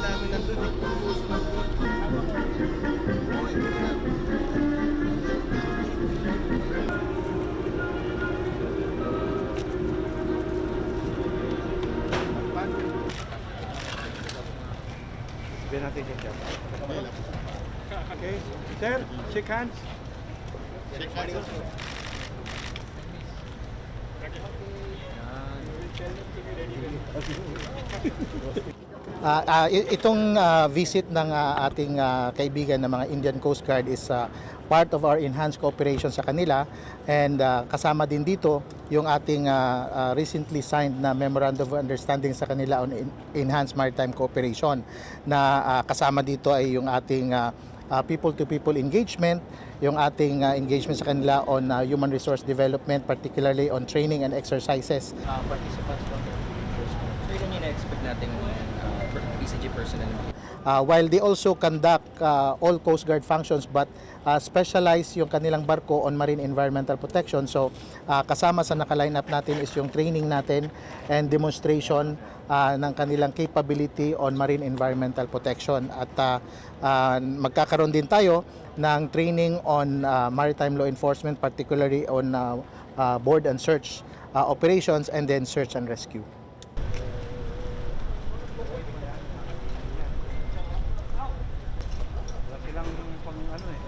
namin nandun eh. Sabihin natin dyan dyan. Okay, sir, shake hands. Shake hands. Itong visit ng ating kaibigan ng mga Indian Coast Guard is part of our enhanced cooperation sa kanila, and kasama din dito yung ating recently signed na Memorandum of Understanding sa kanila on enhanced maritime cooperation, na kasama dito ay yung ating people-to-people engagement, yung ating engagement sa kanila on human resource development, particularly on training and exercises. Participants from the Coast Guard. So yun yung na-expect natin PCG personnel. While they also conduct all Coast Guard functions, but specialize yung kanilang barko on marine environmental protection. So kasama sa naka-line up natin is yung training natin and demonstration ng kanilang capability on marine environmental protection. At magkakaroon din tayo ng training on maritime law enforcement, particularly on board and search operations, and then search and rescue. Wala silang pang ano eh.